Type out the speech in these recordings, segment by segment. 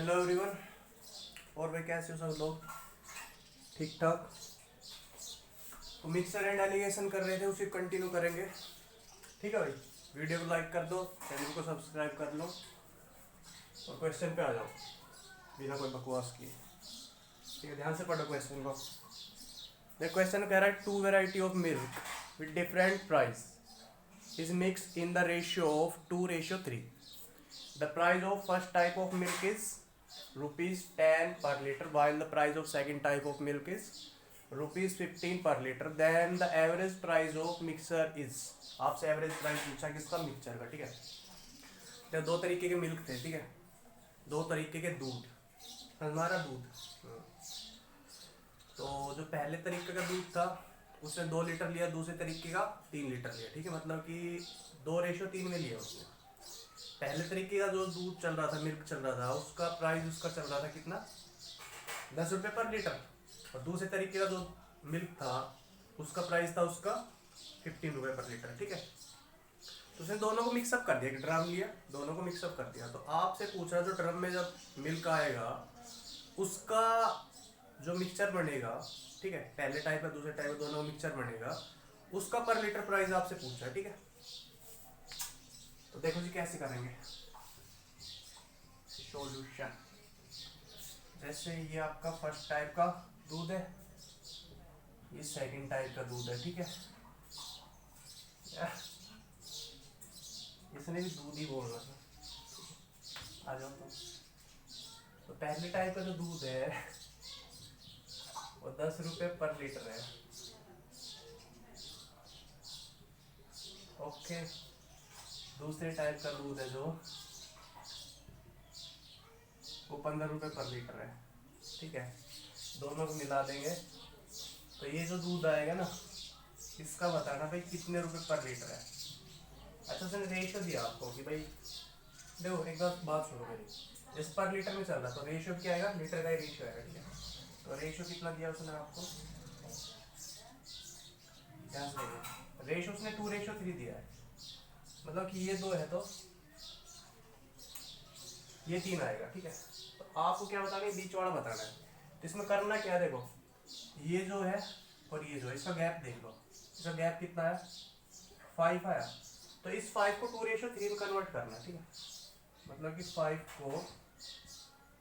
Hello everyone. और भाई कैसे हो सब लोग? ठीक ठाक। तो मिक्सर एंड एलिगेशन कर रहे थे, उसी कंटिन्यू करेंगे। ठीक है भाई, वीडियो को लाइक कर दो, चैनल को सब्सक्राइब कर लो और क्वेश्चन पे आ जाओ बिना कोई बकवास किए। ठीक है, ध्यान से पढ़ो क्वेश्चन को। देख, क्वेश्चन कह रहा है two variety of milk with different price is mixed in the ratio of 2:3. The price of first type of milk is rupees 10 per liter, while the price of second type of milk is rupees 15 per liter. Then the average price of mixer is. आपसे average price पूछा किसका? Mixture का। ठीक है, तो दो तरीके के मिल्क थे। ठीक है, दो तरीके के दूध, हमारा दूध। तो जो पहले तरीके का दूध था उसने 2 लीटर लिया, दूसरे तरीके का 3 लीटर लिया। ठीक है, मतलब कि 2:3 में लिया उसने। पहले तरीके का जो दूध चल रहा था, मिल्क चल रहा था, उसका प्राइस उसका चल रहा था कितना? 10 रुपये पर लीटर। और दूसरे तरीके का जो मिल्क था उसका प्राइस था उसका 15 रुपये पर लीटर। ठीक है, तो उसने दोनों को मिक्सअप कर दिया, ड्रम लिया, दोनों को मिक्सअप कर दिया। तो आपसे पूछ रहा जो ड्रम में जब मिल्क आएगा उसका जो मिक्सचर बनेगा, ठीक है, पहले टाइप का दूसरे टाइप का दोनों मिक्सचर बनेगा, उसका पर लीटर प्राइस आपसे पूछ रहा है। ठीक है, तो देखो जी कैसे करेंगे सॉल्यूशन। जैसे ये आपका फर्स्ट टाइप का दूध है, ये सेकंड टाइप का दूध है। ठीक है, इसने भी दूध ही बोलना था। आ जाओ तो पहले टाइप का जो दूध है वो 10 रुपये पर लीटर है। ओके, दूसरे टाइप का दूध है जो वो 15 रुपये पर लीटर है। ठीक है, दोनों को मिला देंगे तो ये जो दूध आएगा ना, इसका बताना भाई कितने रुपए पर लीटर है। अच्छा, उसने रेशियो दिया आपको कि भाई देखो, एक बात सुनो मेरी। जैसे पर लीटर में चल रहा तो रेशियो क्या आएगा? लीटर का ही रेशियो आएगा। ठीक है, तो रेशियो कितना दिया उसने आपको? ध्यान से देखो, रेशियो उसने 2:3 दिया है। मतलब कि ये 2 है तो ये 3 आएगा। ठीक है, तो आपको क्या बताना है? बीच वाला बताना है। तो इसमें करना क्या है, देखो ये जो है और ये जो है, इसका गैप देख लो। इसका गैप कितना है? 5 आया। तो इस 5 को 2:3 में कन्वर्ट करना है। ठीक है, मतलब कि 5 को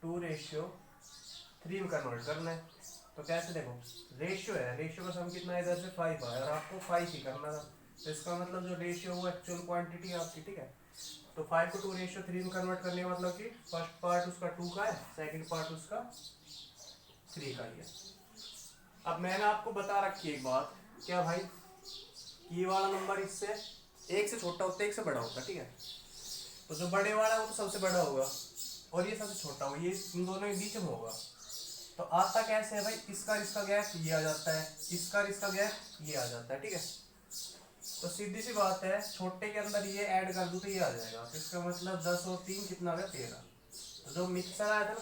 2:3 में कन्वर्ट करना है। तो कैसे? देखो, रेशियो है, रेशियो का सम कितना है? इधर से 5 आया और आपको 5 ही करना था। तो इसका मतलब जो रेशियो वो एक्चुअल क्वांटिटी है आपकी। ठीक है, तो 5 को 2:3 में कन्वर्ट करने का मतलब कि फर्स्ट पार्ट उसका 2 का है, सेकंड पार्ट उसका 3 का ही है। अब मैंने आपको बता रखी है एक बात, क्या भाई? ये वाला नंबर इससे एक से छोटा होता है, एक से बड़ा होता है। ठीक है, तो जो बड़े वाला है वो तो सबसे बड़ा होगा और ये सबसे छोटा होगा, ये इन दोनों के बीच में होगा। तो आता कैसे है भाई? इसका गैप ये आ जाता है, इसका गैप ये आ जाता है। ठीक है, तो सीधी सी बात है, छोटे के अंदर ये ऐड कर दूं तो ये आ जाएगा। तो इसका मतलब 10 और 3 कितना आ गया? 13। तो जो मिक्सर आया था ना,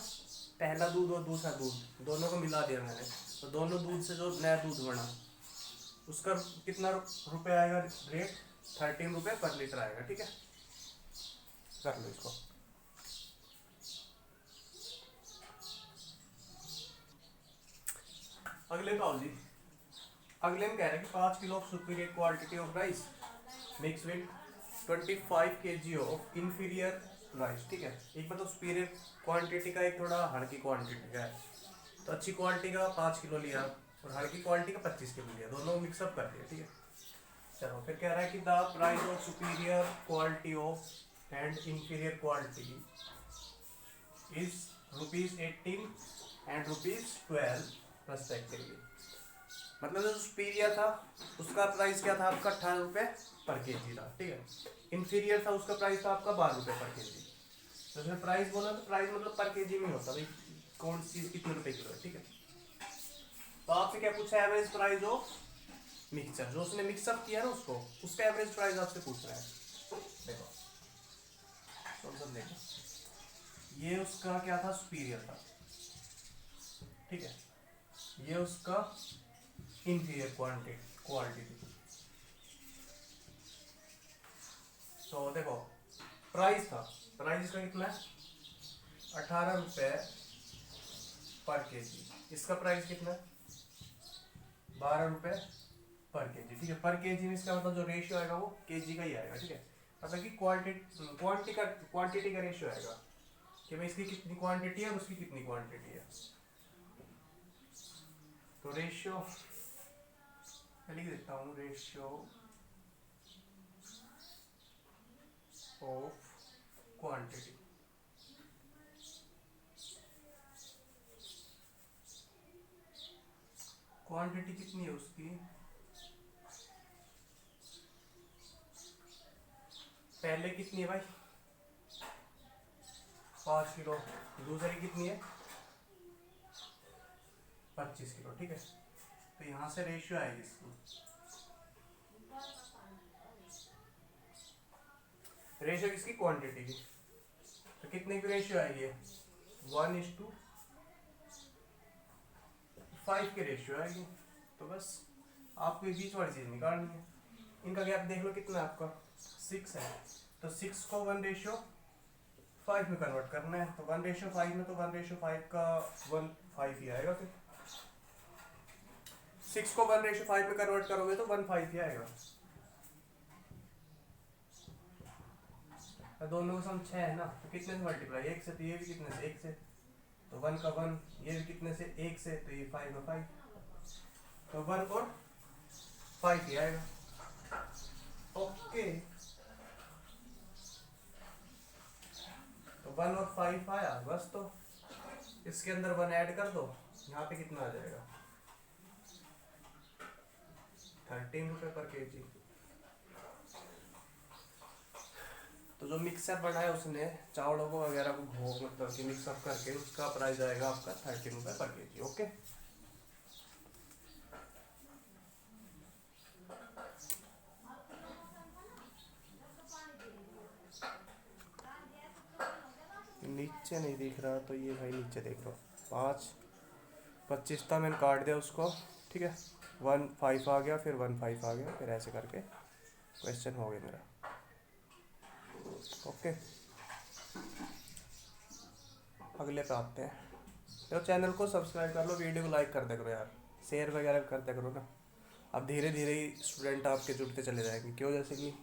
पहला दूध और दूसरा दूध दोनों को मिला दिया मैंने, तो दोनों दूध से जो नया दूध बना उसका कितना रुपए आएगा? रेट 13 रुपये पर लीटर आएगा। ठीक है, कर लो इसको। अगले पाओ जी, अगले में कह रहे हैं कि 5 kilo of superior quality of rice mix with 25 kg of inferior rice. ठीक है, एक मतलब सुपीरियर क्वांटिटी का, एक थोड़ा हल्की क्वांटिटी का है। तो अच्छी क्वालिटी का 5 किलो लिया और हल्की क्वालिटी का 25 किलो लिया, दोनों मिक्सअप कर दिया। ठीक है, चलो फिर कह रहा है कि the price of superior quality of and inferior quality is ₹18 and ₹12 respectively. मतलब जो सुपीरियर था उसका प्राइस क्या था आपका? 18 रुपये पर केजी था। ठीक है, इंफीरियर था उसका प्राइस था आपका 12 रुपये पर केजी। तो उसने प्राइस बोला तो प्राइस मतलब पर केजी में होता भाई, कौन सी चीज कितने रुपए किलो है। ठीक है, तो आपसे क्या पूछा? Average price of mixture. जो उसने मिक्सअप किया ना उसको, उसका एवरेज प्राइस आपसे पूछ रहा है। देखो देखो, ये उसका क्या था? सुपीरियर था। ठीक है, ये उसका इंफीरियर क्वालिटी थी। तो देखो, प्राइस था, प्राइस इसका कितना है? 18 रुपये पर केजी। इसका प्राइस कितना? 12 रुपये पर केजी। ठीक है, पर केजी में इसका मतलब जो रेशियो आएगा वो केजी का ही आएगा। ठीक है, मतलब कि क्वांटिटी का रेशियो आएगा कि भाई इसकी कितनी क्वांटिटी है और उसकी कितनी क्वांटिटी है। तो रेशियो लिख देता हूँ, रेशियो ऑफ क्वांटिटी। क्वांटिटी कितनी है उसकी? पहले कितनी है भाई? 5 किलो। दूसरी कितनी है? 25 किलो। ठीक है, तो यहाँ से रेशियो आएगी इसकी। रेशियो किसकी? क्वांटिटी की। तो कितने की रेशियो आएगी? 1:5 की रेशियो आएगी। तो बस आपको ये बीच वाली चीज निकालनी है। इनका गैप देख लो कितना है आपका? 6 है। तो 6 को 1:5 में कन्वर्ट करना है। तो 1:5 में तो 1:5 का 1/5 ही आएगा। फिर 6 को 1:5 में कन्वर्ट करोगे तो 1/5 ही आएगा। दोनों का सम 6 है ना, तो कितने से मल्टीप्लाई? 1 से। तो ये भी कितने से? 1 से। तो 1 का 1, ये भी कितने से? 1 से। तो ये 5 का 5, तो 1 और 5 ही आएगा। ओके, तो 1 और 5 आया बस। तो इसके अंदर 1 ऐड कर दो, यहाँ पे कितना आ जाएगा? 13 रुपये पर केजी। तो जो मिक्सर बनाया उसने चावलों को वगैरह को घोल मतलब कि मिक्सअप करके, उसका प्राइस आएगा आपका 13 रुपये पर केजी। ओके, नीचे नहीं दिख रहा तो ये भाई नीचे देख लो। 5:25 था, मैंने काट दिया उसको। ठीक है, 1/5 आ गया, फिर 1/5 आ गया, फिर ऐसे करके क्वेश्चन हो गया मेरा। ओके, अगले पे आते हैं। तो चैनल को सब्सक्राइब कर लो, वीडियो को लाइक कर दे करो यार, शेयर वगैरह कर दे करो ना। अब धीरे धीरे ही स्टूडेंट आपके जुड़ते चले जाएंगे। क्यों? जैसे कि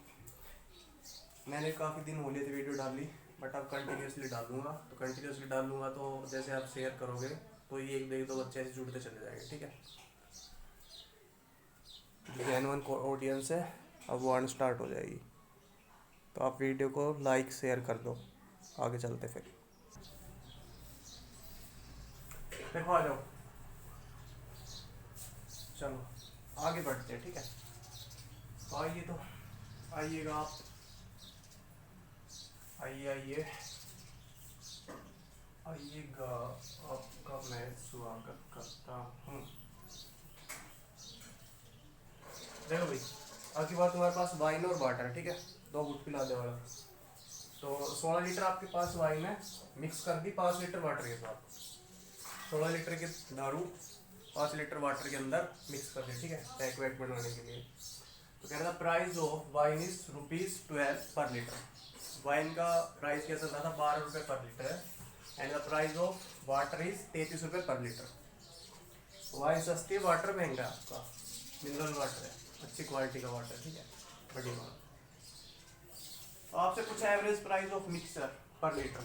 मैंने काफ़ी दिन हो लिए थे वीडियो डाली, बट अब कंटिन्यूसली डालूंगा। तो कंटिन्यूसली डालूंगा तो जैसे आप शेयर करोगे तो ये 1-2 बच्चे ऐसे जुड़ते चले जाएंगे। ठीक है, जेन्युइन ऑडियंस है, अब वो आना स्टार्ट हो जाएगी। तो आप वीडियो को लाइक शेयर कर दो, आगे चलते फिर। देखो आ जाओ, चलो आगे बढ़ते हैं। ठीक है, तो आइए, तो आइएगा आप, आइए आइएगा, आपका मैं स्वागत करता हूँ। देखो भाई, अब की बात तुम्हारे पास वाइन और वाटर। ठीक है, 2 गुट पिलाने वाला। तो 16 लीटर आपके पास वाइन है, मिक्स कर दी 5 लीटर वाटर के साथ। 16 लीटर के दारू 5 लीटर वाटर के अंदर मिक्स कर दी। ठीक है, पैक वैक बनवाने के लिए। तो कह रहा था प्राइस ऑफ वाइन इज ₹12 पर लीटर। वाइन का प्राइस क्या चल रहा था? 12 रुपये पर litre. And the price of water is 33 रुपये पर लीटर। वाइन सस्ती है, वाटर महंगा है आपका। मिनरल वाटर है, अच्छी क्वालिटी का वाटर। ठीक है, बड़ी बात। आपसे कुछ एवरेज प्राइस ऑफ मिक्सर पर लीटर।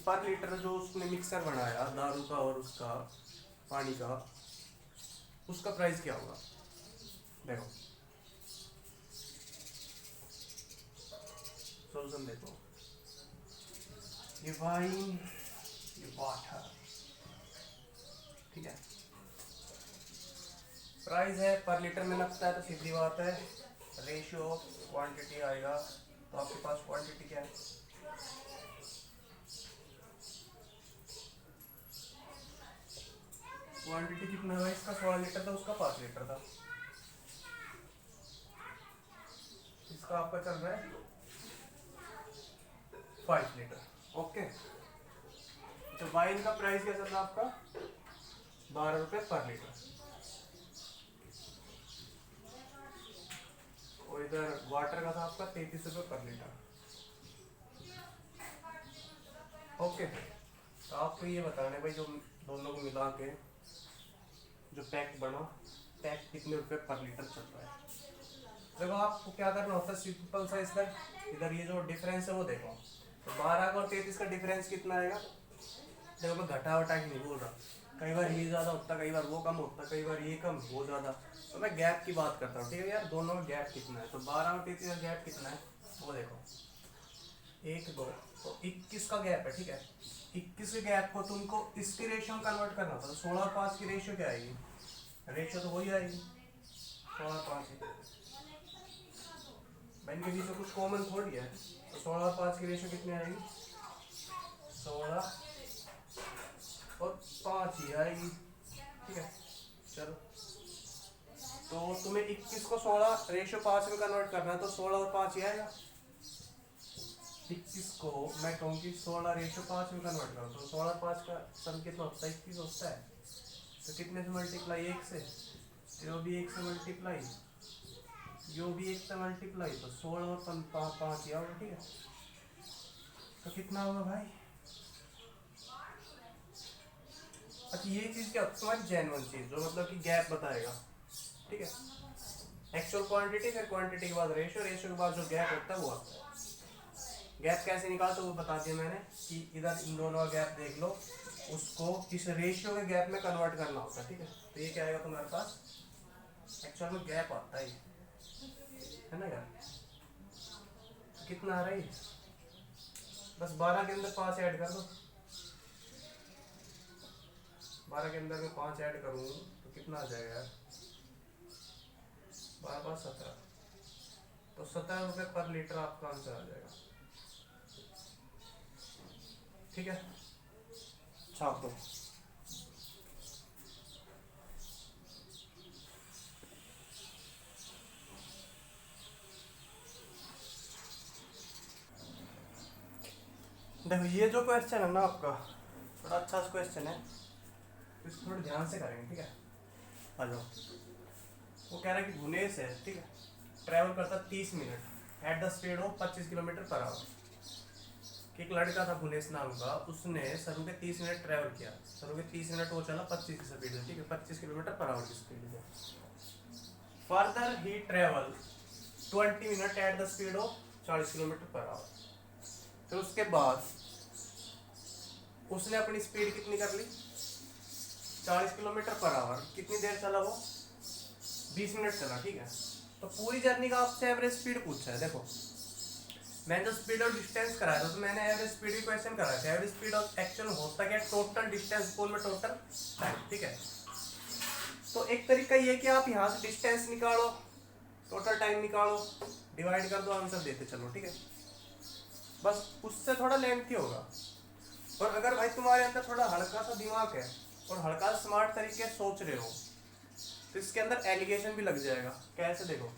पर लीटर जो उसने मिक्सर बनाया दारू का और उसका पानी का, उसका प्राइस क्या होगा? देखो सोल्यूशन देखो, ये वाइन, ये वाटर। ठीक है, प्राइस है पर लीटर में लगता है, तो सीधी बात है रेशियो ऑफ क्वांटिटी आएगा। तो आपके पास क्वांटिटी क्या है? क्वांटिटी कितना है इसका? 16 लीटर था, उसका 5 लीटर था। इसका आपका चल रहा है 5 लीटर। ओके, तो वाइन का प्राइस क्या चल रहा है आपका? 12 रुपये पर लीटर। और इधर वाटर का था आपका 33 रुपये पर लीटर। ओके, तो आपको ये बताना है भाई, जो दोनों को मिला के जो पैक बना, पैक कितने रुपए पर लीटर चल रहा है। देखो आपको क्या करना होता है, सिंपल सा इसका इधर ये जो डिफरेंस है वो देखो। तो 12 का और 33 का डिफरेंस कितना आएगा। देखो मैं घटा वटा की नहीं बोल रहा, कई बार ये ज़्यादा होता है, कई बार वो कम होता है, कई बार ये कम वो ज़्यादा। तो मैं गैप की बात करता हूँ, ठीक है यार, दोनों में गैप कितना है। तो 12 और 33 का गैप कितना है वो देखो, 1 2, तो 21 का गैप है, ठीक है। 21 के गैप को तुमको इसकी रेशियो में कन्वर्ट करना था। तो 16 और 5 की रेशियो क्या आएगी, रेशियो तो वही आएगी 16 और 5 की। भाई इनके बीच में कुछ कॉमन थोड़ी है। तो 16 और 5 की रेशियो कितनी आएगी, 16 और 5 ही आएगी, ठीक है। चलो तो तुम्हें 21 को 16 रेशियो 5 में कन्वर्ट करना है, तो 16 और 5 ही आएगा। 21 को मैं कहूँ कि 16 रेशियो 5 में कन्वर्ट करो, तो 16 और 5 का सम कितना होता है, 21 होता है। तो कितने से मल्टीप्लाई, 1 से, जो भी 1 से मल्टीप्लाई, जो भी 1 से मल्टीप्लाई, तो 16 और 5 ही होगा, ठीक है। तो कितना होगा भाई। अच्छा ये चीज़ क्या होती है तुम्हारी जेन्युइन चीज़, जो मतलब कि गैप बताएगा, ठीक है। एक्चुअल क्वांटिटी, फिर क्वांटिटी के बाद रेशियो, रेशियो के बाद जो गैप होता है वो आता है। गैप कैसे निकालते वो बता दिया मैंने, कि इधर इन दोनों का गैप देख लो, उसको इस रेशियो के गैप में कन्वर्ट करना होता है, ठीक है। तो ये क्या आएगा तुम्हारे पास, एक्चुअल में गैप आता है ना यार। तो कितना आ रहा है, बस 12 के अंदर 5 ऐड कर दो। 12 के अंदर मैं 5 ऐड करूँ तो कितना आ जाएगा यार, 12 5 17, तो 17 रुपये पर लीटर आपका आंसर आ जाएगा, ठीक है। छाप दो। देखो ये जो क्वेश्चन है ना आपका, बड़ा अच्छा क्वेश्चन है, इसको थोड़ा ध्यान से करेंगे, ठीक है। आ जाओ। वो कह रहा है कि भुवनेश है, ठीक है, ट्रैवल करता 30 minute at the speed of 25 kilometre per our. एक लड़का था भुवनेश नाम का, उसने शुरू के 30 मिनट ट्रैवल किया, शुरू के 30 मिनट वो चला 25 की स्पीड से, ठीक है, 25 किलोमीटर पर आवर की स्पीड से। Further he travel 20 minute at the speed of 40 kilometre per our. फिर उसके बाद उसने अपनी स्पीड कितनी कर ली, 40 किलोमीटर पर आवर। कितनी देर चला वो, 20 मिनट चला, ठीक है। तो पूरी जर्नी का आपसे एवरेज स्पीड पूछा है। देखो मैंने जो स्पीड और डिस्टेंस कराया था, तो मैंने एवरेज स्पीड भी क्वेश्चन कराया था। एवरेज स्पीड और एक्चुअल होता क्या, टोटल डिस्टेंस बोल में टोटल टाइम, ठीक है। तो एक तरीका ये कि आप यहाँ से डिस्टेंस निकालो, टोटल टाइम निकालो, डिवाइड कर दो, आंसर देते चलो, ठीक है। बस उससे थोड़ा लेंथी होगा। और अगर भाई तुम्हारे अंदर थोड़ा हल्का सा दिमाग है और हल्का सा स्मार्ट तरीके से सोच रहे हो, तो इसके अंदर एलिगेशन भी लग जाएगा। कैसे, देखो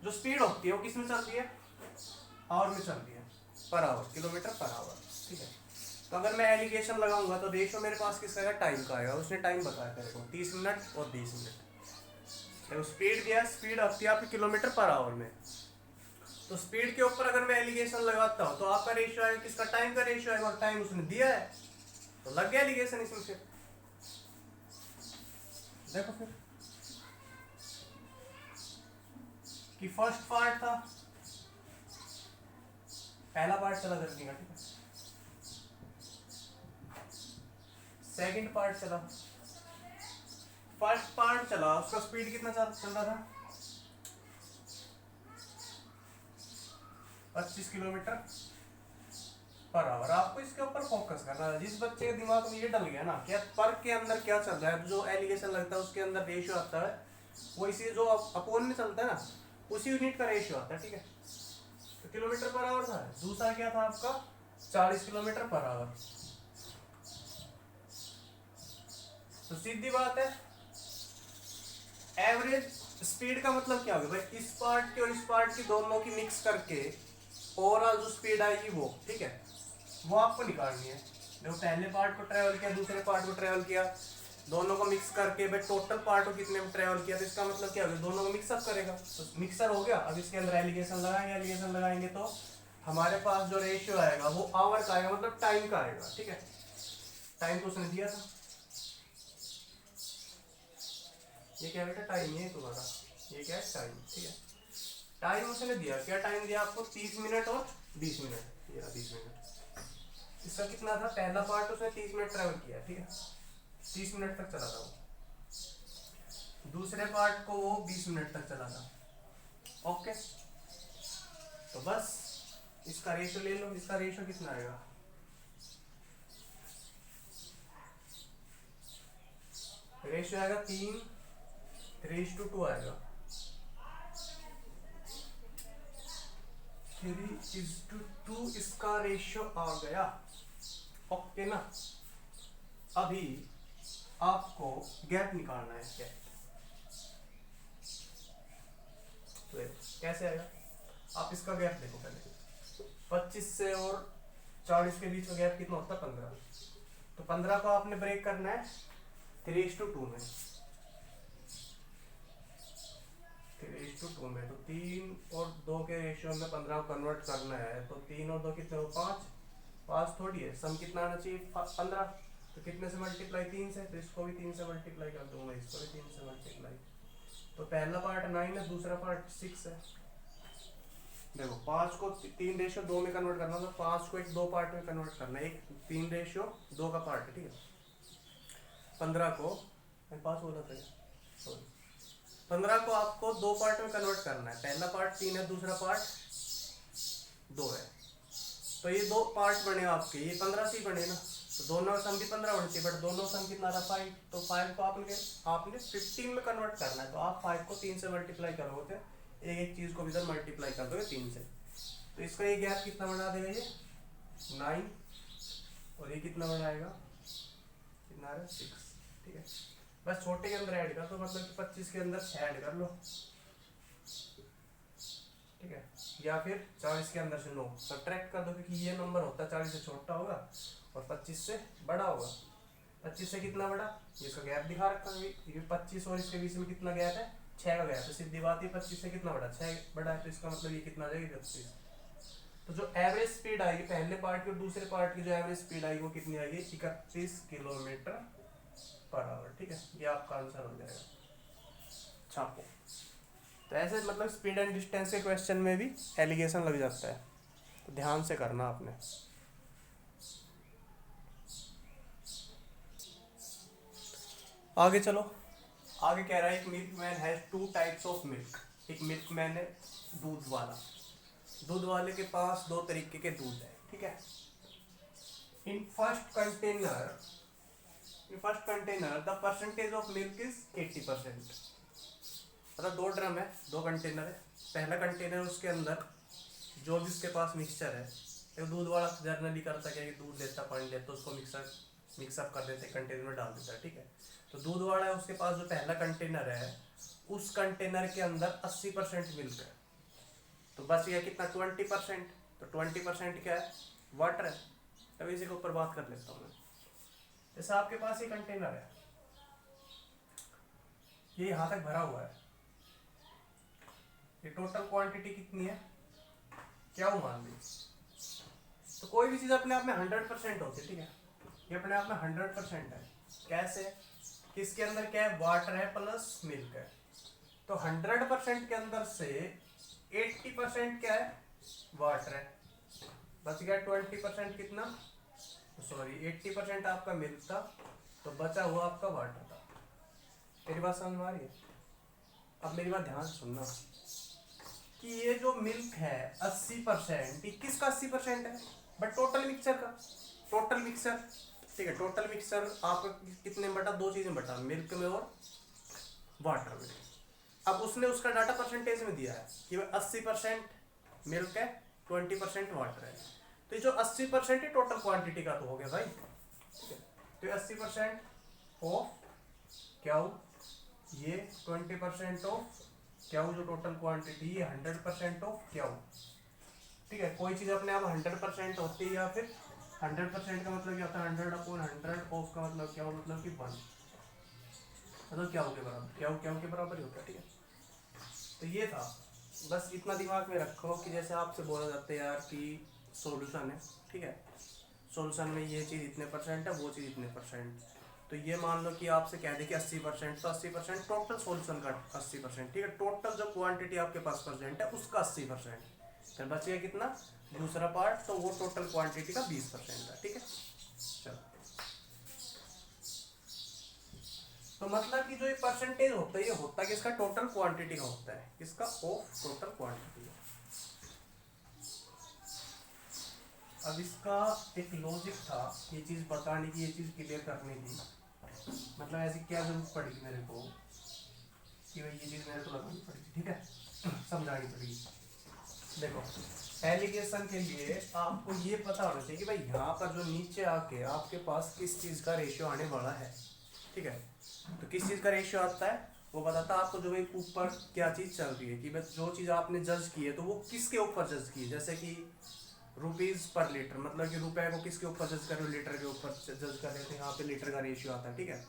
जो स्पीड होती है वो किस में चलती है, आवर में चलती है, per hour, kilometre per our, ठीक है। तो अगर मैं एलिगेशन लगाऊंगा तो रेशियो मेरे पास किसका आएगा, टाइम का आएगा। उसने टाइम बताया तेरे को 30 मिनट और 20 मिनट। तो स्पीड दिया, स्पीड आती है आपकी किलोमीटर पर आवर में। तो स्पीड के ऊपर अगर मैं एलिगेशन लगाता हूँ तो आपका रेशियो आएगा किसका, टाइम का रेशियो आएगा। और टाइम उसने दिया है तो लग गया एलिगेशन इसमें। फिर देखो फिर कि फर्स्ट पार्ट था, पहला पार्ट चला जर्नी का, ठीक है। सेकंड पार्ट चला, फर्स्ट पार्ट चला, उसका स्पीड कितना चल रहा था, 25 किलोमीटर पर आवर। आपको इसके ऊपर फोकस करना है। जिस बच्चे के दिमाग में ये डल गया ना कि पर के अंदर क्या चल रहा है, जो एलिगेशन लगता है उसके अंदर रेशियो आता है, वो इसी जो अपोन में चलता है ना, उसी यूनिट का रेशियो आता है, ठीक है। तो किलोमीटर पर आवर था। दूसरा क्या था आपका, 40 किलोमीटर पर आवर। तो सीधी बात है, एवरेज स्पीड का मतलब क्या होगा भाई, इस पार्ट के और इस पार्ट की दोनों की मिक्स करके ओवरऑल जो स्पीड आएगी वो, ठीक है, वो आपको निकालनी है। देखो पहले पार्ट को ट्रेवल किया, दूसरे पार्ट को ट्रेवल किया, दोनों को मिक्स करके भाई टोटल पार्ट को कितने में ट्रेवल किया, तो इसका मतलब क्या होगा, दोनों को मिक्सअप करेगा। तो मिक्सर हो गया। अब इसके अंदर एलिगेशन लगाएंगे, एलिगेशन लगाएंगे तो हमारे पास जो रेशियो आएगा वो आवर का आएगा, मतलब टाइम का आएगा, ठीक है। टाइम तो उसने दिया था, ये क्या बेटा टाइम है तुम्हारा, ये क्या है टाइम, ठीक है। टाइम उसने दिया, क्या टाइम दिया आपको, 30 मिनट और 20 मिनट, ये 20 मिनट। इसका कितना था, पहला पार्ट उसने 30 मिनट ट्रेवल किया, ठीक है, 30 मिनट तक चला था वो। दूसरे पार्ट को वो 20 मिनट तक चला था, ओके। तो बस इसका रेशियो ले लो, इसका रेशियो कितना आएगा, रेशियो आएगा 3:2 आएगा, 3:2 इसका रेशियो आ गया, ओके ना। अभी आपको गैप निकालना है, गैप तो कैसे आएगा, आप इसका गैप देखो पहले, 25 से और 40 के बीच में गैप कितना होता है, 15। तो 15 को आपने ब्रेक करना है 3:2 में, 3:2 में, तो 3 और 2 के रेशियो में 15 को कन्वर्ट करना है, तो 3 और 2 कितने हो, 5, 5 थोड़ी है, सम कितना आना चाहिए 15, तो कितने से मल्टीप्लाई, 3 से, तो इसको भी 3 से मल्टीप्लाई कर दूंगा, इसको भी 3 से मल्टीप्लाई। तो पहला पार्ट 9 है, दूसरा पार्ट 6 है। देखो 5 को 3:2 में कन्वर्ट करना, तो 5 को 2 पार्ट में कन्वर्ट करना है, एक 3:2 का पार्ट है, ठीक है। 15 को 5 बोला था, सॉरी, 15 को आपको 2 पार्ट में कन्वर्ट करना है, पहला पार्ट 3 है, दूसरा पार्ट 2 है। तो ये 2 पार्ट बने आपके, ये 15 से ही बने ना, तो दोनों का सम भी 15 होना चाहिए, बट दोनों सम कितना था 5, तो 5 को आपने 15 में कन्वर्ट करना है, तो आप 5 को 3 से मल्टीप्लाई करोगे, एक एक चीज को इधर मल्टीप्लाई कर दोगे 3 से, तो इसका ये गैप कितना बना देगा, ये 9, और ये कितना बनाएगा, कितना है 6, ठीक है। बस छोटे के अंदर ऐड कर दो, मतलब कि 25 के अंदर 6 ऐड कर लो, ठीक है, या फिर 40 के अंदर से 9 सब्ट्रैक्ट कर दो, क्योंकि ये नंबर होता है 40 से छोटा होगा और 25 से बड़ा होगा। 25 से कितना बड़ा, इसका गैप दिखा रखा है, ये 25 और इसके बीच में कितना गैप है, 6 का गैप है, सीधी बात है 25 से कितना बड़ा, 6 बड़ा है, तो इसका मतलब ये कितना आ जाएगा 31। तो जो एवरेज स्पीड आएगी पहले पार्ट की और दूसरे पार्ट की, जो एवरेज स्पीड आएगी वो कितनी आएगी, 31 किलोमीटर पर आवर, ठीक है, ये आपका आंसर हो जाएगा। छापो। तो ऐसे मतलब स्पीड एंड डिस्टेंस के क्वेश्चन में भी एलिगेशन लग जाता है, तो ध्यान से करना आपने। आगे चलो, आगे कह रहा है एक milkman has 2 types of milk, एक मिल्कमैन है दूध वाला, दूध वाले के पास 2 तरीके के दूध है, ठीक है। In first container the percentage of milk is 80%, मतलब 2 ड्रम है, 2 कंटेनर है, पहला कंटेनर उसके अंदर जो भी उसके पास मिक्सचर है, तो दूध वाला जर्नली करता क्या, दूध लेता पानी लेता, तो उसको मिक्सअप कर देते कंटेनर में डाल देता है, ठीक है। तो दूध वाला है उसके पास जो पहला कंटेनर है, उस कंटेनर के अंदर 80% मिल्क है, तो बस ये कितना 20%, तो 20% क्या है, वाटर है। अब इसी के ऊपर बात कर लेता हूँ मैं, जैसे आपके पास ये कंटेनर है, ये यहाँ तक भरा हुआ है, ये टोटल क्वांटिटी कितनी है, क्या वो मान ली। तो कोई भी चीज़ अपने आप में 100% होती है, ठीक है, ये अपने आप में 100% है, कैसे, किसके अंदर क्या है, वाटर है प्लस मिल्क है, तो 100% के अंदर से 80% क्या है, वाटर है, बच गया 20% कितना, सॉरी 80% आपका मिल्क था, तो बचा हुआ आपका वाटर था। मेरी बात समझ में आ रही है। अब मेरी बात ध्यान से सुनना कि ये जो मिल्क है 80%, किसका 80% है, बट टोटल मिक्सचर का, टोटल मिक्सचर, ठीक है, टोटल मिक्सचर आपका कितने में बटा, 2 चीजें बटा, मिल्क में और वाटर में। अब उसने उसका डाटा परसेंटेज में दिया है कि 80% मिल्क है, 20% वाटर है, तो ये जो 80% है टोटल क्वांटिटी का तो हो गया भाई, ठीक है। तो 80% ऑफ क्या हो, ये 20% ऑफ क्या हो, जो टोटल क्वांटिटी, ये 100% ऑफ क्या हो, ठीक है। कोई चीज अपने आप 100% होती है, या फिर 100% का मतलब क्या होता है, 100/100, ऑफ का मतलब क्या हो, मतलब कि 1, मतलब क्या हो के बराबर, क्या हो के बराबर ही होता है, ठीक है। तो ये था, बस इतना दिमाग में रखो कि जैसे आपसे बोला जाता है यार कि सॉल्यूशन है, ठीक है, सॉल्यूशन में ये चीज़ इतने परसेंट है, वो चीज़ इतने परसेंट, तो ये मान लो कि आपसे कह दे कि 80%, तो 80% टोटल सॉल्यूशन का 80%, ठीक है, टोटल जो क्वांटिटी आपके पास परसेंट है उसका 80%, फिर बच गया कितना, दूसरा पार्ट, तो वो टोटल क्वांटिटी का 20% है, ठीक है। चलो, तो मतलब कि जो ये परसेंटेज होता है ये होता है किसका, टोटल क्वांटिटी का होता है, किसका, ऑफ टोटल क्वांटिटी। अब इसका एक लॉजिक था, ये चीज़ बताने की, ये चीज़ क्लियर करने की, मतलब ऐसी क्या जरूरत पड़ी मेरे को कि भाई ये चीज़ मेरे को लगानी पड़ेगी, ठीक है, समझानी पड़ेगी। देखो, एलिगेशन के लिए आपको ये पता होना चाहिए कि भाई यहाँ पर जो नीचे आके आपके पास किस चीज़ का रेशियो आने वाला है, ठीक है, तो किस चीज़ का रेशियो आता है वो बताता है आपको, जो भाई ऊपर क्या चीज़ चल रही है, कि बस जो चीज़ आपने जज की है तो वो किसके ऊपर जज की है, जैसे कि रुपीज़ पर लीटर, मतलब कि रुपए को किसके ऊपर जज कर रहे हो, लीटर के ऊपर जज कर रहे थे, यहाँ पे लीटर का रेशियो आता है, ठीक है।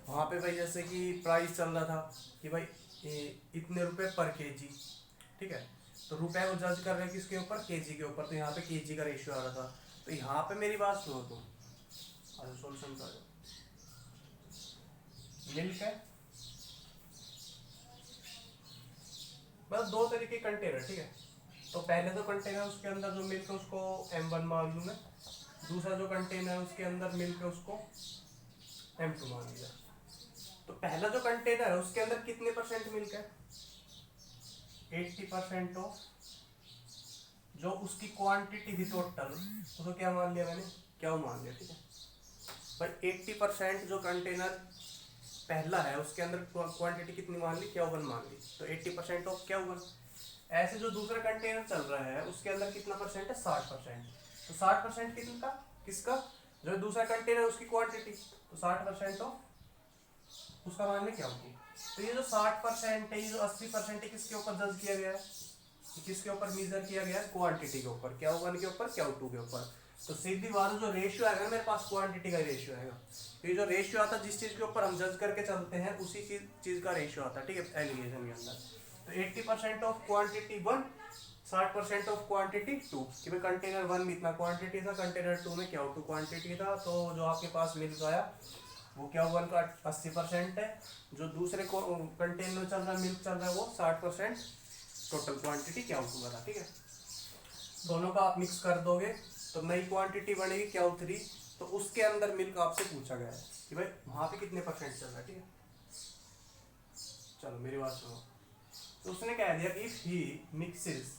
वहाँ पे भाई जैसे कि प्राइस चल रहा था कि भाई इतने रुपए पर केजी, ठीक है, तो रुपए को जज कर रहे हैं किसके ऊपर, केजी के ऊपर, तो यहाँ पे केजी का रेशियो आ रहा था, तो यहाँ पे मेरी बात सुनो तुम, सोल्यूशन का मिल्क है, बस दो तरीके कंटेनर, ठीक है, तो पहले तो कंटेनर उसके अंदर जो मिल्क है उसको M1 मान लूँ मैं, दूसरा जो कंटेनर है उसके अंदर मिल्क है उसको M2 मान लिया। तो पहला जो कंटेनर है उसके अंदर कितने परसेंट मिल्क है, 80% ऑफ जो उसकी क्वांटिटी थी टोटल, उसको क्या मान लिया मैंने, क्या मान लिया, ठीक है, पर 80% जो कंटेनर पहला है उसके अंदर क्वांटिटी कितनी मान ली, क्या मान ली, तो 80% ऑफ क्या। ऐसे जो दूसरा कंटेनर चल रहा है उसके अंदर कितना परसेंट है, 60%, तो 60% कितना, किसका, जो दूसरा कंटेनर उसकी क्वांटिटी, तो 60% ऑफ उसका मान लिया क्या होगी। तो ये जो 60% है, ये जो 80% है, किसके ऊपर जज किया गया है, किसके ऊपर मेजर किया गया है, क्वांटिटी के ऊपर, क्या वन के ऊपर, क्या टू के ऊपर, तो सीधी बात है जो रेशियो आएगा मेरे पास क्वांटिटी का रेशियो आएगा, तो ये जो रेशियो आता है जिस चीज के ऊपर हम जज करके चलते हैं उसी चीज का रेशियो आता है, ठीक है, एलिगेशन के अंदर। तो 80% of quantity one, 60% of quantity two, कि भाई कंटेनर वन में इतना क्वांटिटी था, कंटेनर टू में क्या टू क्वांटिटी था, तो जो आपके पास मिल्क आया वो क्या वन का 80% है, जो दूसरे को कंटेनर चल रहा है मिल्क चल रहा है वो 60% टोटल क्वांटिटी क्या होगा था, ठीक है। दोनों का आप मिक्स कर दोगे तो नई क्वांटिटी बनेगी क्या थ्री, तो उसके अंदर मिल्क आपसे पूछा गया है कि भाई वहां पे कितने परसेंट चल रहा है, ठीक है। चलो मेरी बात सुनो, तो उसने कह दिया if he mixes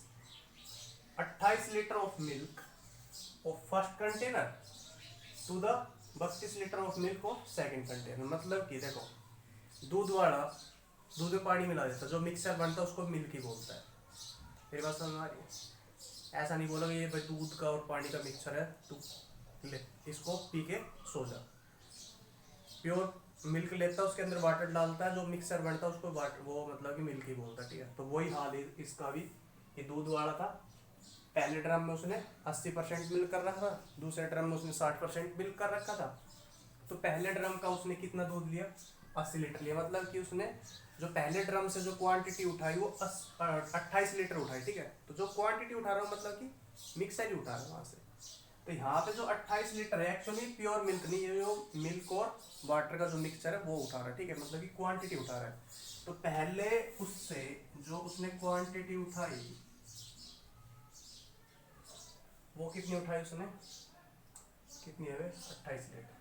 28 litre of milk of first container to the 32 litre of milk of second container, मतलब कि देखो दूध वाला दूध में पानी मिला देता, जो मिक्सर बनता है उसको मिल्क ही बोलता है, मेरी बात समझ आ रही है। ऐसा नहीं बोलोगे ये भाई दूध का और पानी का मिक्सचर है, तू ले इसको पी के सो जा, प्योर मिल्क लेता है उसके अंदर वाटर डालता है, जो मिक्सर बनता है उसको वाटर वो मतलब कि मिल्क ही बोलता है, ठीक है। तो वही हाल है इसका भी, ये दूध वाला था, पहले ड्रम में उसने 80% मिल्क कर रखा था, दूसरे ड्रम में उसने 60% मिल्क कर रखा था, तो पहले ड्रम का उसने कितना दूध लिया, 80 लीटर लिया, मतलब कि उसने जो पहले ड्रम से जो क्वांटिटी उठाई वो 28 लीटर उठाई, ठीक है। तो जो क्वांटिटी उठा रहा हूँ मतलब कि मिक्सर ही उठा रहा हूँ वहां से, तो यहाँ पे जो 28 लीटर है एक्चुअली प्योर मिल्क नहीं है, जो मिल्क और वाटर का जो मिक्सचर है वो उठा रहा है, ठीक है, मतलब कि क्वांटिटी उठा रहा है। तो पहले उससे जो उसने क्वांटिटी उठाई वो कितनी उठाई उसने, कितनी है 28 लीटर,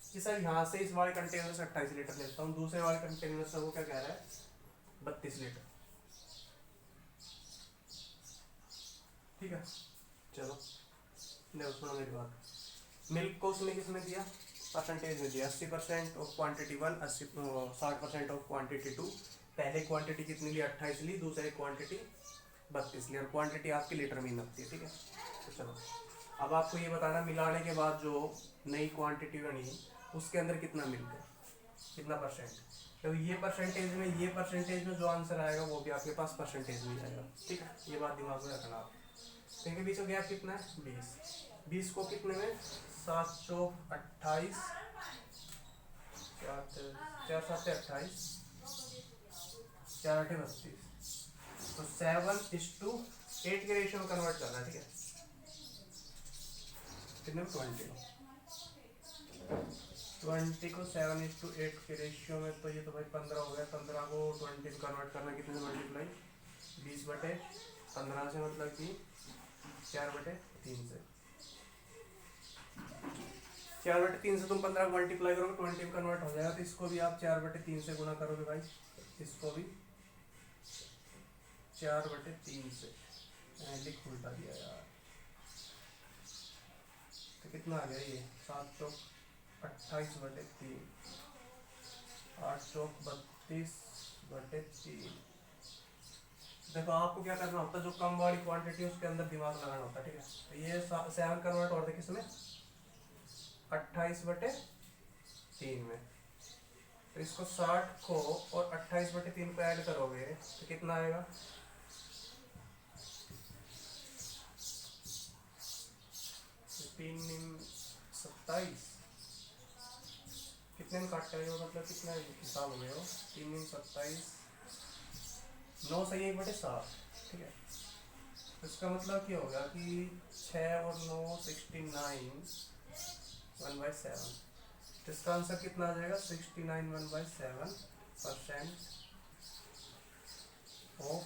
कि सर यहाँ से इस वाले कंटेनर से 28 लीटर लेता हूँ, दूसरे वाले कंटेनर से वो क्या कह रहा है 32 लीटर, ठीक है। चलो ले सुनो मेरी बात, मिल्क को उसने किसमें दिया, परसेंटेज में दिया, 80% of quantity one, 60% of quantity two, पहले क्वांटिटी कितनी ली 28 ली, दूसरी क्वांटिटी 32 ली, और क्वांटिटी आपकी लीटर में नपती है, ठीक है। तो चलो अब आपको ये बताना मिलाने के बाद जो नई क्वांटिटी बनी उसके अंदर कितना मिल्क है, कितना परसेंट, तो ये परसेंटेज में जो आंसर आएगा वो भी आपके पास परसेंटेज में आएगा, ठीक है। ये बात दिमाग में रखना आप, इनके बीच का गैप कितना है 20 को कितने में 728, 4 7 28 4 8 32, तो 7:8 के रेशियो में कन्वर्ट करना है, ठीक है। कितने 20 को 7:8 के रेशियो में, तो ये तो भाई 15 हो गया। 15 को 20 में कन्वर्ट करना कितने से मल्टीप्लाई, 20/15 से, मतलब कि 4/3 से। 4/3 से तुम 15 को मल्टीप्लाई करोगे 20 में कन्वर्ट हो जाएगा। तो इसको भी आप 4/3 से गुना करोगे भाई, इसको भी 4/3 से। लिख उल्टा दिया यार, तो कितना आ गया ये, 7 चौक 28/3, 8 चौक 32/3। देखो आपको क्या करना होता है, जो कम वाली क्वांटिटी उसके अंदर दिमाग लगाना होता है, ठीक है। तो ये 7 कन्वर्ट और थे किसमें, 28/3 में। तो इसको 60 को और 28/3 को ऐड करोगे तो कितना आएगा, 3×27, कितने में काट करेगा, मतलब कितना हिसाब हो गया, 3×27, 9 सही 1/7, ठीक है। तो इसका मतलब क्या होगा कि 6 और 9 69 1/7। तो इसका आंसर कितना आ जाएगा, 69 1/7% ऑफ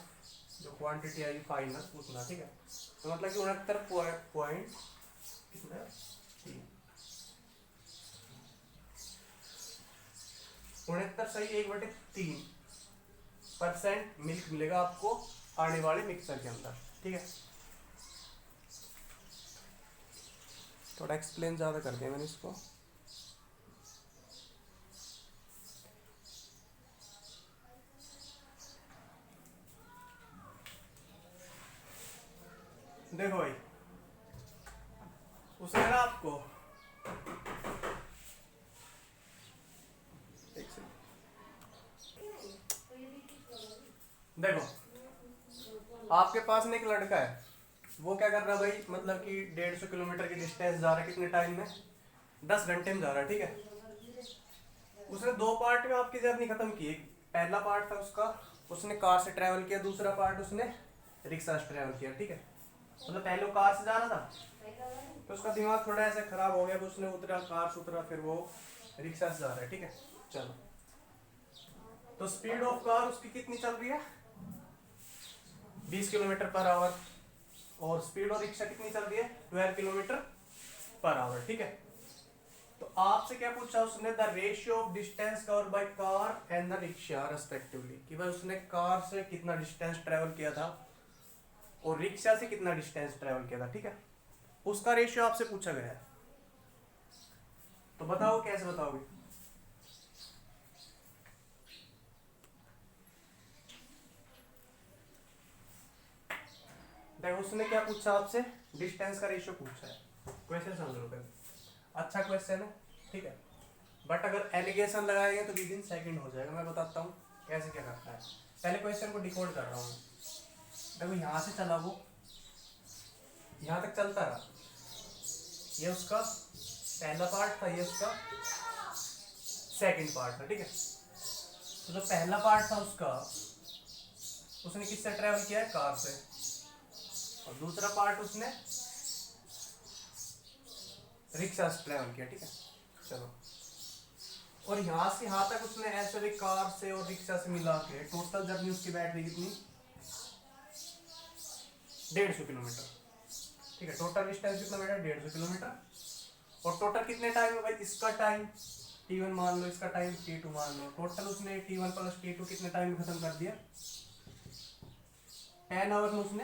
जो क्वांटिटी आई फाइनल उतना, ठीक है। तो मतलब कि 69 कितना 69 सही 1/3% मिल्क मिलेगा आपको आने वाले मिक्सर के अंदर, ठीक है। थोड़ा एक्सप्लेन ज़्यादा कर दिया मैंने इसको। देखो भाई, उसने ना आपको देखो, आपके पास में एक लड़का है, वो क्या कर रहा है भाई, मतलब कि 150 किलोमीटर की डिस्टेंस जा रहा है, कितने टाइम में, 10 घंटे में जा रहा है, ठीक है। उसने 2 पार्ट में आपकी जर्नी खत्म की। पहला पार्ट था उसका, उसने कार से ट्रैवल किया, दूसरा पार्ट उसने रिक्शा से ट्रैवल किया, ठीक है। मतलब पहले वो कार से जा रहा था, तो उसका दिमाग थोड़ा ऐसा खराब हो गया कि उसने उतरा, कार से उतरा, फिर वो रिक्शा से जा रहा है, ठीक है। चलो, तो स्पीड ऑफ कार उसकी कितनी चल रही है, 20 किलोमीटर पर आवर, और स्पीड ऑफ रिक्शा कितनी चल रही है, 12 किलोमीटर पर आवर, ठीक है। तो आपसे क्या पूछा उसने, the ratio of distance covered by car and the rickshaw respectively, कि भाई उसने कार से कितना डिस्टेंस ट्रेवल किया था और रिक्शा से कितना डिस्टेंस ट्रेवल किया था, ठीक है। उसका रेशियो आपसे पूछा गया है, तो बताओ कैसे बताओगे। देखो उसने क्या पूछा आपसे, डिस्टेंस का रेशियो पूछा है। क्वेश्चन समझ लो पहले, अच्छा क्वेश्चन है, ठीक है। बट अगर एलिगेशन लगाएंगे तो विद इन सेकंड हो जाएगा। मैं बताता हूँ कैसे क्या करता है। पहले क्वेश्चन को डिकोड कर रहा हूँ। देखो यहाँ से चला, वो यहाँ तक चलता रहा, ये उसका पहला पार्ट था, ये उसका सेकंड पार्ट था, ठीक है। तो जो पहला पार्ट था उसका, उसने किससे ट्रेवल किया है, कार से, और दूसरा पार्ट उसने रिक्शा से ट्रेवल किया, ठीक है। चलो, और यहाँ से यहाँ तक उसने ऐसे भी कार से और रिक्शा से मिला के टोटल जर्नी उसकी बैटरी कितनी, 150 किलोमीटर, ठीक है। टोटल डिस्टेंस कितना बैठा, 150 किलोमीटर। और टोटल कितने टाइम में भाई, इसका टाइम T1 मान लो, इसका टाइम T2 मान लो। टोटल उसने T1 प्लस T2 कितने टाइम में खत्म कर दिया, 10 आवर में उसने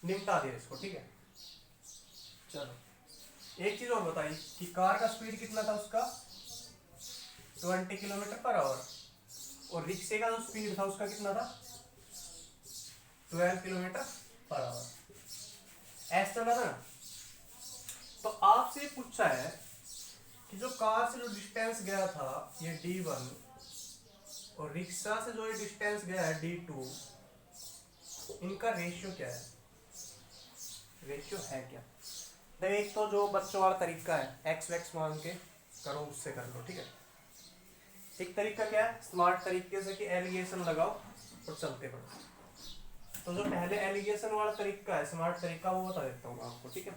निपटा दिया इसको, ठीक है। चलो, एक चीज और बताइए कि कार का स्पीड कितना था उसका, 20 किलोमीटर पर आवर, और रिक्शे का जो स्पीड था उसका कितना था, 12 किलोमीटर पर आवर। ऐसा चला था। तो आपसे पूछा है कि जो कार से जो डिस्टेंस गया था ये D1, और रिक्शा से जो ये डिस्टेंस गया है D2, इनका रेशियो क्या है, रेशियो है क्या। देखो, एक तो जो बच्चों वाला तरीका है, एक्स वैक्स मान के करो, उससे कर लो, ठीक है। एक तरीका क्या है, स्मार्ट तरीके से कि एलिगेशन लगाओ और चलते पड़ो। तो जो पहले एलिगेशन वाला तरीका है, स्मार्ट तरीका, वो बता देता हूँ आपको, ठीक है।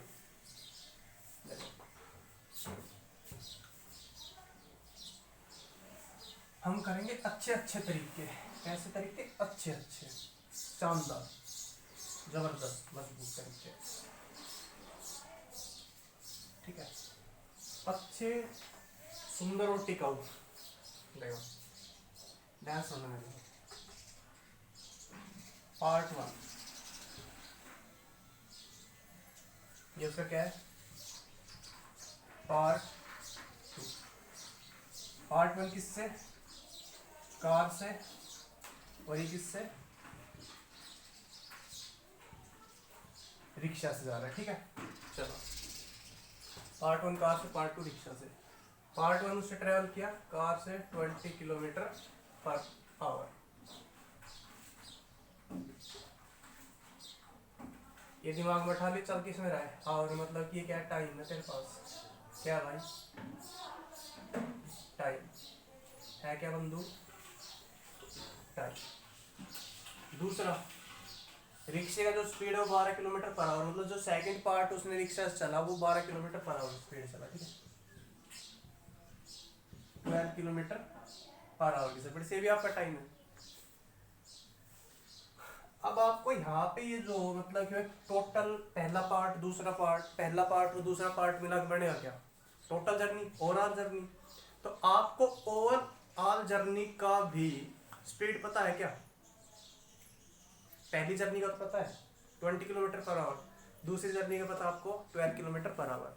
हम करेंगे अच्छे अच्छे तरीके। कैसे तरीके? अच्छे अच्छे, शानदार, जबरदस्त, मजबूत तरीके, ठीक है। अच्छे, सुंदर और टिकाऊ। देखो डांस होने लगा। पार्ट 1 ये उसका क्या है? पार्ट 2। पार्ट 1 किससे? कार से, और ये किससे? रिक्शा से जा रहा है, ठीक है। चलो, पार्ट 1 कार से, पार्ट 2 रिक्शा से। पार्ट 1 उससे ट्रेवल किया कार से 20 किलोमीटर पर आवर। ये दिमाग में उठा ले, चल किस में रहा है? आवर मतलब कि ये क्या टाइम है तेरे पास? क्या भाई? टाइम है क्या बंधु? टाइम। दूसरा, रिक्शे का जो स्पीड है वो 12 किलोमीटर पर आवर, मतलब जो सेकंड पार्ट उसने रिक्शा से चला वो 12 किलोमीटर पर आवर स्पीड चला, ठीक है। 12 किलोमीटर पर आवर की स्पीड से भी आपका टाइम है। अब आपको यहाँ पे ये जो मतलब कि टोटल पहला पार्ट दूसरा पार्ट, पहला पार्ट और दूसरा पार्ट मिला के बनेगा क्या? Total journey, overall journey. तो आपको ओवरऑल जर्नी का भी स्पीड पता है क्या? पहली जर्नी का तो पता है 20 किलोमीटर पर आवर, दूसरी जर्नी का पता आपको 12 किलोमीटर पर आवर।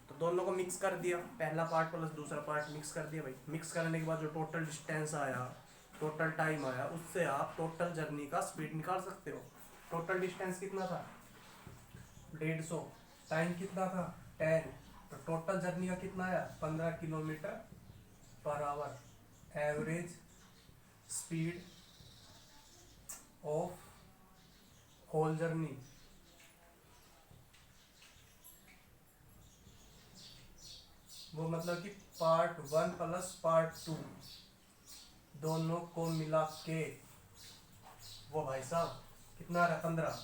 तो दोनों को मिक्स कर दिया, पहला पार्ट प्लस दूसरा पार्ट मिक्स कर दिया भाई। मिक्स करने के बाद जो टोटल डिस्टेंस आया, टोटल टाइम आया, उससे आप टोटल जर्नी का स्पीड निकाल सकते हो। टोटल डिस्टेंस कितना था? 150। टाइम कितना था? 10। तो टोटल जर्नी का कितना आया? 15 kilometre per hour. Average speed of whole journey. वो मतलब कि पार्ट 1 प्लस पार्ट 2 दोनों को मिला के वो भाई साहब कितना रहा? 15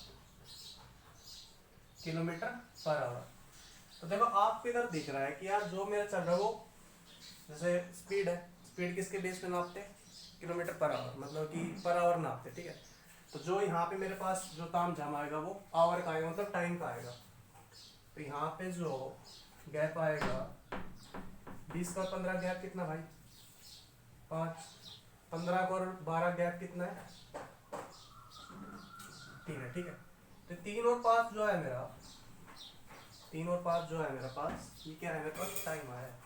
किलोमीटर पर आवर। तो देखो आपको इधर दिख रहा है कि यार जो मेरा चल रहा है वो जैसे स्पीड है, स्पीड किसके बेस पे नापते? किलोमीटर पर आवर, मतलब कि पर आवर नापते, ठीक है। तो जो यहाँ पे मेरे पास जो ताम झाम आएगा वो आवर का आएगा, मतलब टाइम का आएगा। तो यहाँ पे जो गैप आएगा 20 का और 15 गैप कितना भाई? 5। 15 का और 12 गैप कितना है? 3 है, ठीक है। तो 3 और 5 जो है मेरा, 3 और 5 जो है मेरे पास, ये क्या है? मेरे पास टाइम आया है,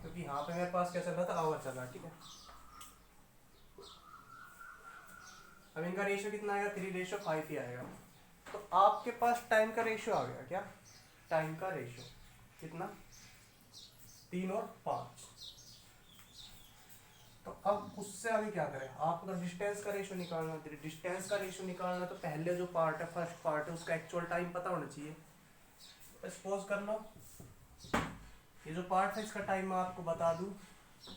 क्योंकि यहाँ पे मेरे पास क्या चल रहा था? आवर चल रहा है, ठीक है। अब इनका रेशियो कितना आएगा? 3:5 ही आएगा। तो आपके पास टाइम का रेशियो आ गया क्या? टाइम का रेशियो कितना? 3 और 5। तो अब उससे अभी क्या करें? आपको तो डिस्टेंस का रेशियो निकालना है। डिस्टेंस का रेशियो निकालना तो पहले जो पार्ट है, फर्स्ट पार्ट है, उसका एक्चुअल टाइम पता होना चाहिए। सपोज कर लो ये जो पार्ट है इसका टाइम मैं आपको बता दूं।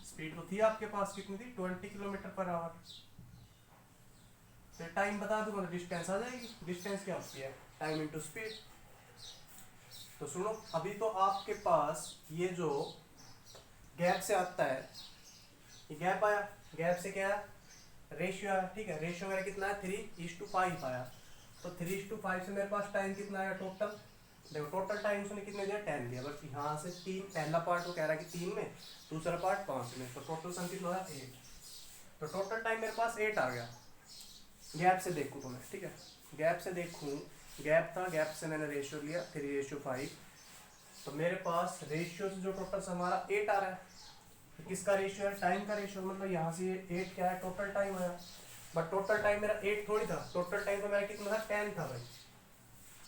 स्पीड तो थी आपके पास, कितनी थी? 20 किलोमीटर पर आवर। तो टाइम बता दूं तो डिस्टेंस आ जाएगी। डिस्टेंस क्या होती है? Time into speed. तो सुनो, अभी तो आपके पास ये जो गैप से आता है, ये गैप आया, गैप से क्या है? रेशियो आया, ठीक है। रेशियो मेरा कितना है? 3:5 आया। तो 3:5 से मेरे पास टाइम कितना आया टोटल? देखो टोटल टाइम उसने कितने दिया? 10 दिया। बस यहाँ से 3, पहला पार्ट वो कह रहा है कि 3 में, दूसरा पार्ट 5 में, तो टोटल सम कितना है? 8। तो टोटल टाइम मेरे पास 8 आ गया। गैप से देखूँ तो मैं, ठीक है, गैप से देखूँ, गैप था, गैप से मैंने रेशियो लिया 3:5। तो मेरे पास रेशियो से जो टोटल सम हमारा 8 आ रहा है। तो किसका रेशियो है? टाइम का रेशियो। मतलब यहाँ से ये 8 क्या है? टोटल टाइम आया। बट टोटल टाइम मेरा 8 थोड़ी था, टोटल टाइम तो मेरा कितना था? 10 था भाई।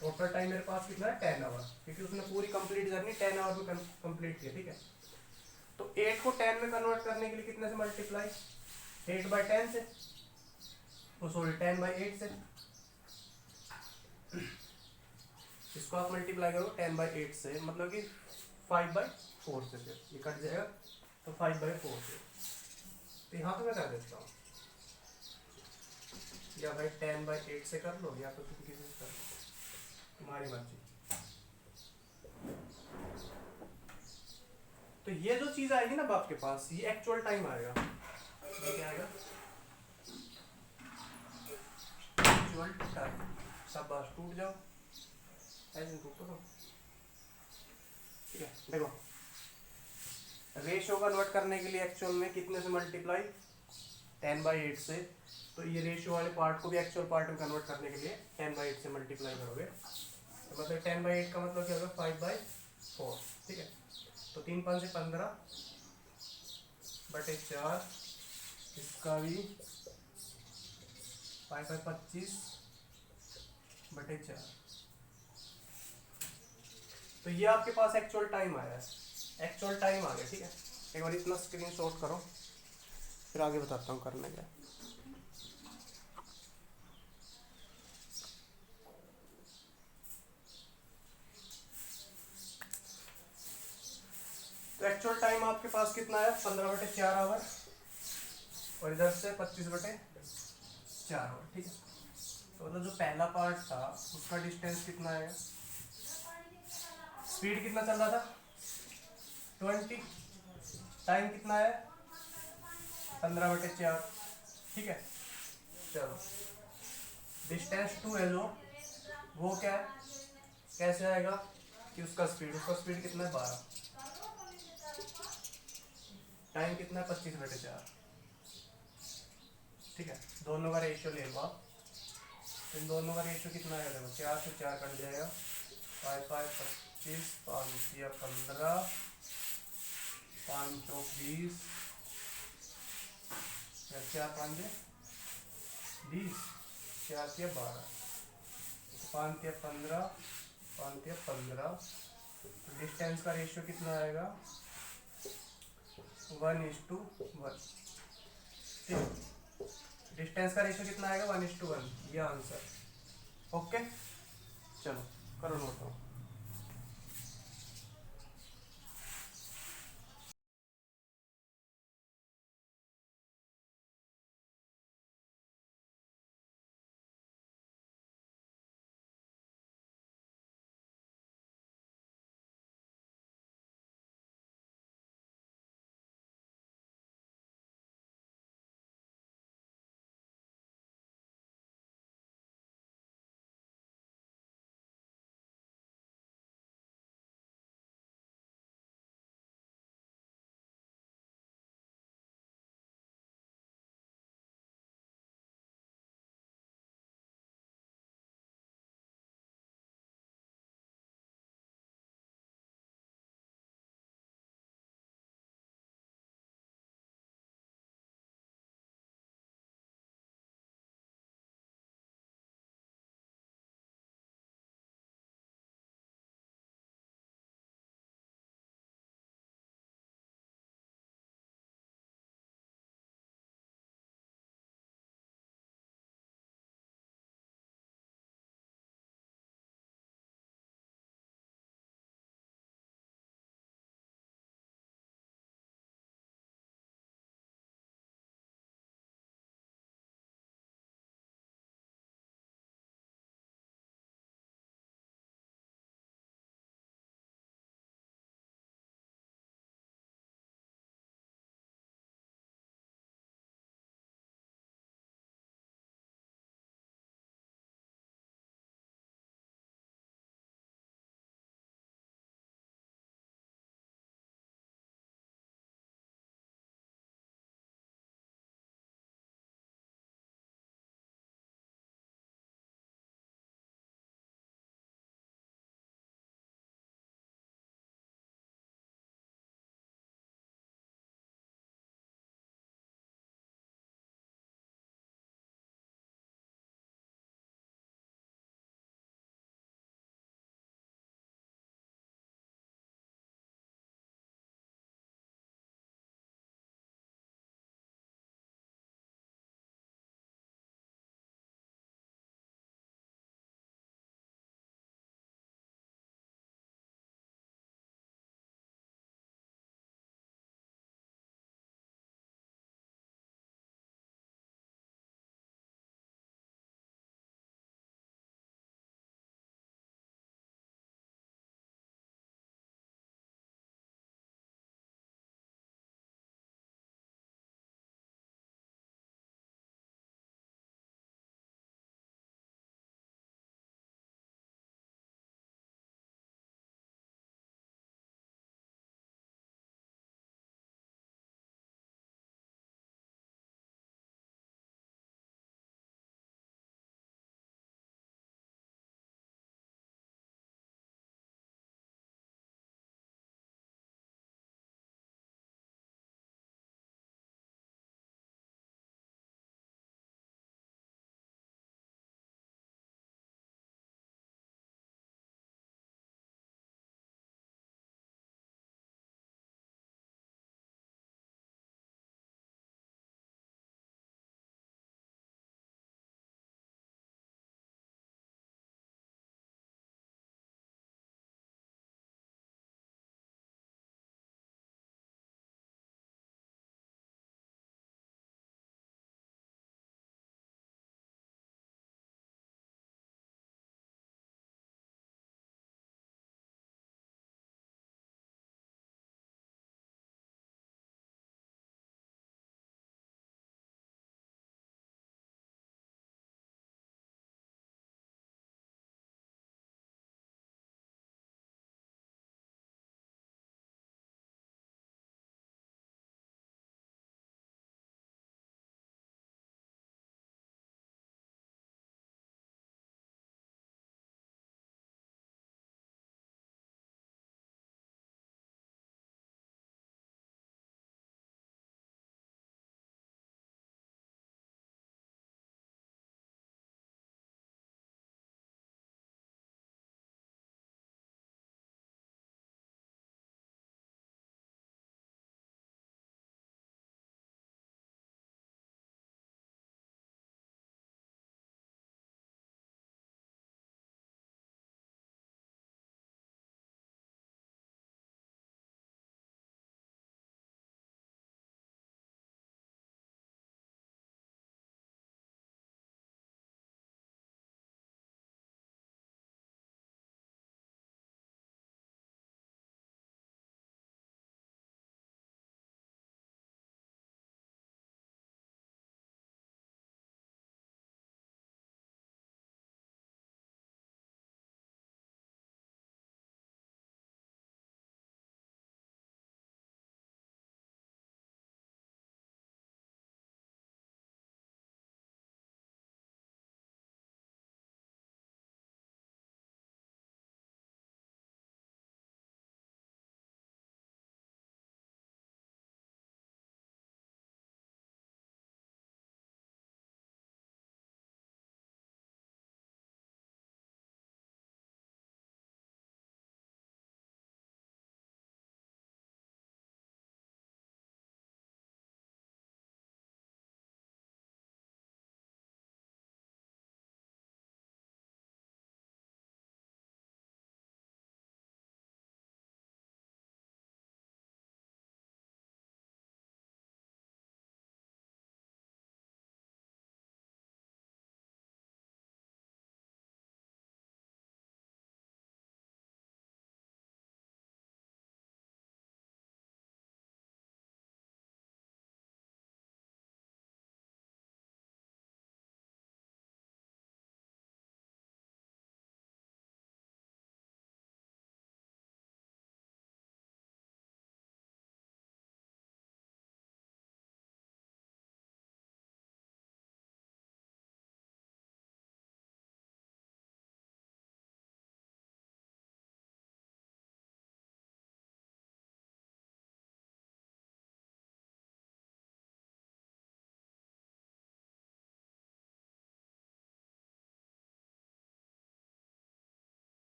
टोटल टाइम मेरे पास कितना है? 10 आवर, क्योंकि उसने पूरी कंप्लीट जर्नी 10 आवर में कंप्लीट की, ठीक है। तो 8 को 10 में कन्वर्ट करने के लिए कितने से मल्टीप्लाई? 8/10 से, सॉरी 10/8 से। इसको आप मल्टीप्लाई करो 10/8 से, मतलब कि 5/4 से, फिर ये कट जाएगा तो 5/4 से। तो यहाँ पे मैं कर देता हूँ, या भाई 10/8 से कर लो या तो तुम किसी से कर लो, तुम्हारी मर्जी। तो ये जो चीज आएगी ना आपके पास, ये एक्चुअल टाइम आएगा। ये क्या आएगा? Actual time. शाबाश, टूट जाओ, ऐसे टूटो तो। ठीक है, देखो रेशियो कन्वर्ट करने के लिए एक्चुअल में कितने से मल्टीप्लाई? 10/8 से। तो ये रेशियो वाले पार्ट को भी एक्चुअल पार्ट में कन्वर्ट करने के लिए 10/8 से मल्टीप्लाई करोगे, तो मतलब 10/8 का मतलब क्या होगा? 5/4। ठीक है, तो 3×5 से 15/4, इसका भी 5/25/4। तो ये आपके पास एक्चुअल टाइम आया है, एक्चुअल टाइम आ गया। ठीक है, एक बार इतना स्क्रीनशॉट करो, फिर आगे बताता हूँ करना क्या। तो एक्चुअल टाइम आपके पास कितना है? 15/4 आवर, और इधर से 25/4 आवर। ठीक है, तो मतलब जो पहला पार्ट था उसका डिस्टेंस कितना है? स्पीड कितना चल रहा था? 20। टाइम कितना है? 15/4। ठीक है, चलो डिस्टेंस 2 है जो, वो क्या है, कैसे आएगा कि उसका स्पीड कितना है? 12। टाइम कितना है? 25/4। ठीक है, दोनों का रेशियो ले लो आप। इन दोनों का रेशियो कितना आएगा? देखो 4 से 4 कट जाएगा, 5×5 = 25, 5×15, 5×4 = 20, 4×5 = 20, 4×3 = 12, 5×3 = 15, 5×3 = 15। डिस्टेंस का रेशियो कितना आएगा? 1:1। ठीक, डिस्टेंस का रेशियो कितना आएगा? 1:1। ये आंसर। ओके, चलो करो नोट डाउन।